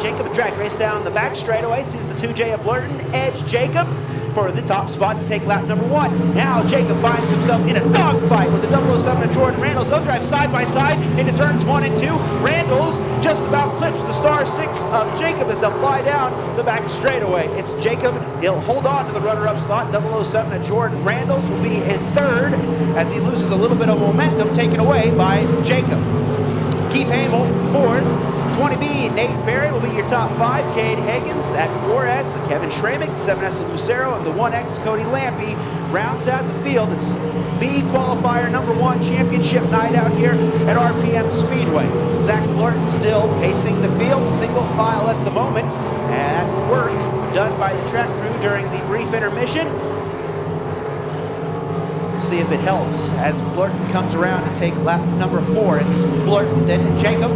Jacob, a drag race down the back straightaway, sees the 2J of Blurton edge Jacob for the top spot to take lap number 1. Now Jacob finds himself in a dogfight with the 007 of Jordan Randalls. They'll drive side by side into turns 1 and 2. Randalls just about clips the star 6 of Jacob as they'll fly down the back straightaway. It's Jacob. He'll hold on to the runner-up spot. 007 of Jordan Randalls will be in third as he loses a little bit of momentum taken away by Jacob. Keith Hamel, fourth. 20B, Nate Berry will be your top 5. Cade Higgins at 4S, Kevin Schramek, 7S of Lucero, and the 1X Cody Lampy rounds out the field. It's B qualifier number 1 championship night out here at RPM Speedway. Zach Blurton still pacing the field, single file at the moment, and work done by the track crew during the brief intermission. We'll see if it helps as Blurton comes around to take lap number 4. It's Blurton, then Jacob.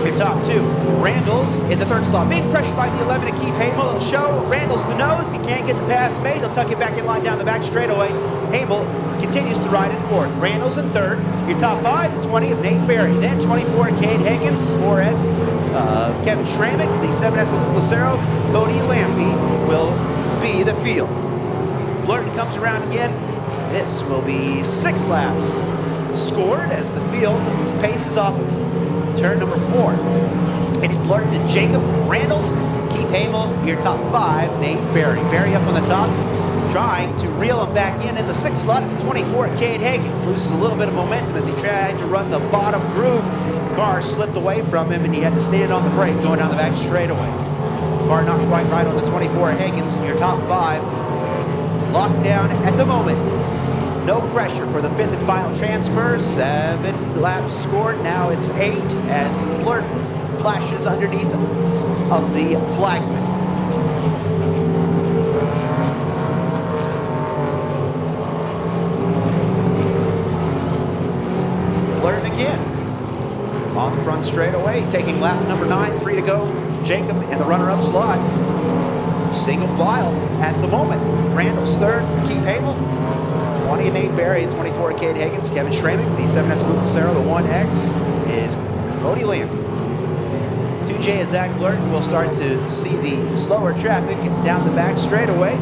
Your top 2. Randalls in the third slot, being pressured by the 11 of Keith Hamel. It'll show Randalls the nose. He can't get the pass made. He'll tuck it back in line down the back straightaway. Hamel continues to ride in fourth. Randalls in third. Your top 5, the 20 of Nate Berry. Then 24 of Cade Higgins, 4S of Kevin Schramek, the 7S of Lucero. Cody Lampy will be the field. Blurton comes around again. This will be 6 laps scored as the field paces off turn number 4. It's Blurton and Jacob Randalls. Keith Hamel, your top 5, Nate Berry. Berry up on the top, trying to reel him back in the 6th slot. It's 24 at Cade Higgins. Loses a little bit of momentum as he tried to run the bottom groove. Car slipped away from him and he had to stand on the brake going down the back straightaway. Car not quite right on the 24 at Higgins. Your top 5 locked down at the moment. No pressure for the 5th and final transfer. 7 laps scored. Now it's 8 as Blurton flashes underneath of the flagman. Blurton again on the front straightaway, taking lap number 9, 3 to go. Jacob in the runner-up slot. Single file at the moment. Randalls third, Keith Hamel. 20 of Nate Berry, 24 of Cade Higgins, Kevin Schramek, the 7S of Lucero, the 1X is Cody Lampy. 2J is Zach Blurton. We'll start to see the slower traffic down the back straightaway.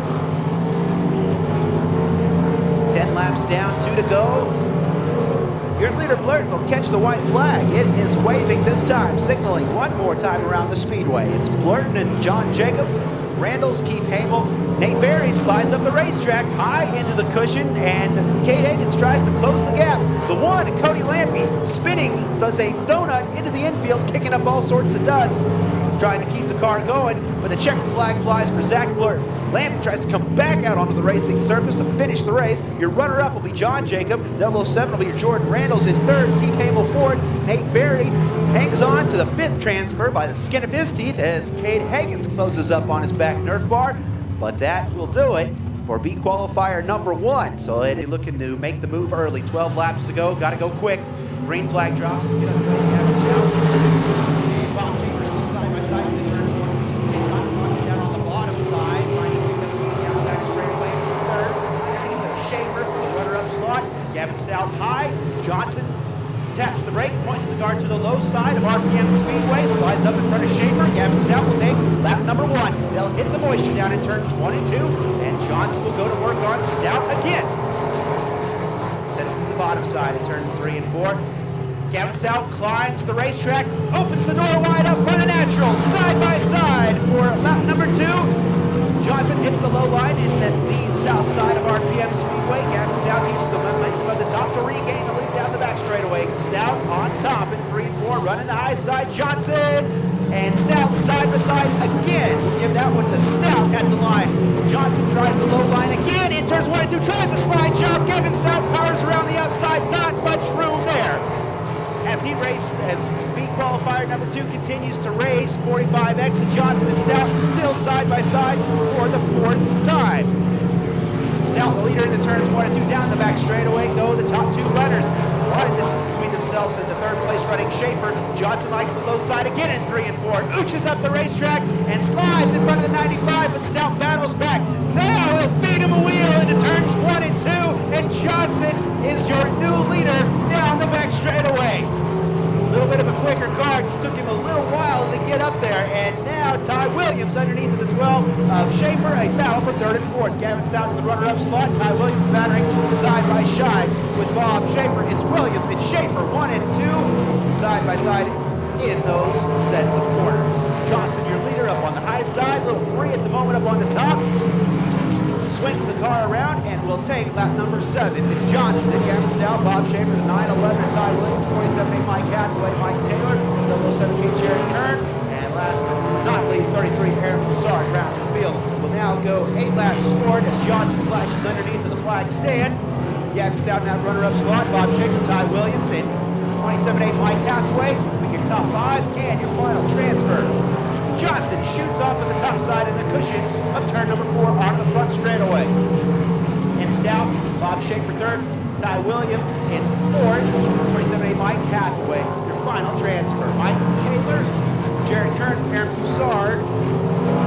10 laps down, 2 to go. Your leader Blurton will catch the white flag. It is waving this time, signaling one more time around the speedway. It's Blurton and John Jacob, Randalls, Keith Hamel. Nate Berry slides up the racetrack high into the cushion, and Cade Higgins tries to close the gap. The 1, Cody Lampy, spinning, does a donut into the infield, kicking up all sorts of dust. He's trying to keep the car going, but the checkered flag flies for Zach Blurton. Lampy tries to come back out onto the racing surface to finish the race. Your runner-up will be John Jacob. 007 will be your Jordan Randalls in third. Keith Hamel fourth. Nate Berry hangs on to the 5th transfer by the skin of his teeth as Cade Higgins closes up on his back Nerf bar. But that will do it for B qualifier number 1. So they're looking to make the move early. 12 laps to go. Got to go quick. Green flag drops. Get up the and Bob Chambers still side by side in the turns 1 and 2. CJ Johnson knocks it down on the bottom side. Trying to pick up speed down the back straightaway. Third. Underneath Schaefer, the runner-up slot. Gavin Stout high. Johnson taps the brake, points the car to the low side of RPM Speedway, slides up in front of Schaefer. Gavin Stout will take lap number 1. They'll hit the moisture down in turns 1 and 2, and Johnson will go to work on Stout again. Sends it to the bottom side in turns 3 and 4. Gavin Stout climbs the racetrack, opens the door wide up for the natural, side by side for lap number 2. Johnson hits the low line in the south side of RPM Speedway. Gavin Stout uses the momentum of the top to regain the lead down the back straightaway. Stout on top in 3 and 4, running the high side. Johnson and Stout side by side again. We'll give that one to Stout at the line. Johnson tries the low line again. In turns 1 and 2, tries a slide job. Gavin Stout powers around the outside. Not much room there. As he races, as B qualifier number 2 continues to rage, 45X and Johnson and Stout still side by side for the 4th time. Stout the leader in the turns 1 and 2 down the back straightaway. Go the top 2 runners. A lot of distance between themselves and the 3rd place running Schaefer. Johnson likes the low side again in 3 and 4. Ooches up the racetrack and slides in front of the 95, but Stout battles back. Now he'll feed him a wheel into turns 1 and 2, and Johnson is your new leader down the back straightaway. A little bit of a quicker car, just took him a little while to get up there. third and fourth. Gavin Stout in the runner-up slot. Ty Williams battering side by side with Bob Schaefer. It's Williams and Schaefer, 1 and 2, side by side in those sets of corners. Johnson, your leader, up on the high side, a little free at the moment up on the top. Swings the car around and will take lap number 7. It's Johnson and Gavin Stout, Bob Schaefer, the 9-11 and Ty Williams, 27-8 Mike Hathaway, Mike Taylor, 007K Jerry Kern, and last but not least, 33 Aaron Broussard rounds the field. Will now go 8 laps scored as Johnson flashes underneath of the flag stand. Gavin Stout in that runner-up slot, Bob Schaefer, Ty Williams, and 27-8 Mike Hathaway with your top 5 and your final transfer. Johnson shoots off of the top side of the cushion of turn number 4 onto the front straightaway. And Stout, Bob Schaefer third, Ty Williams in fourth, 27-8 Mike Hathaway, your final transfer. Mike Taylor, Jared Kern, Aaron Broussard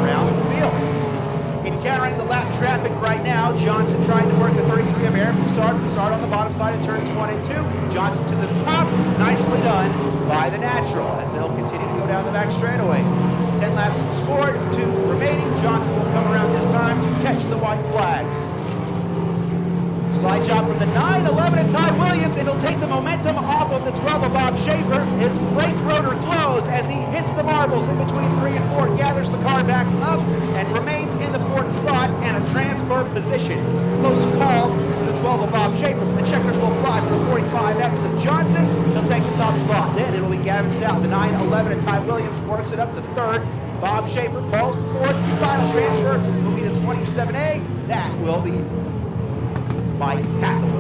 rounds the field. Encountering the lap traffic right now, Johnson trying to work the 33 of Aaron Broussard. Broussard on the bottom side of turns 1 and 2. Johnson to the top, nicely done by the natural as they'll continue to go down the back straightaway. 10 laps scored, 2 remaining. Johnson will come around this time to catch the white flag. Slide job from the 9-11 of Ty Williams, and he'll take the momentum off of the 12 of Bob Schaefer. His brake rotor glows as he hits the marbles in between 3 and 4, gathers the car back up, and remains in the 4th slot and a transfer position. Close call for the 12 of Bob Schaefer. The checkers will fly for the 45X of Johnson. He'll take the top slot. Then it'll be Gavin Stout. The 9-11 of Ty Williams works it up to 3rd. Bob Schaefer falls to 4th. Final transfer will be the 27A. That will be Mike Hathaway.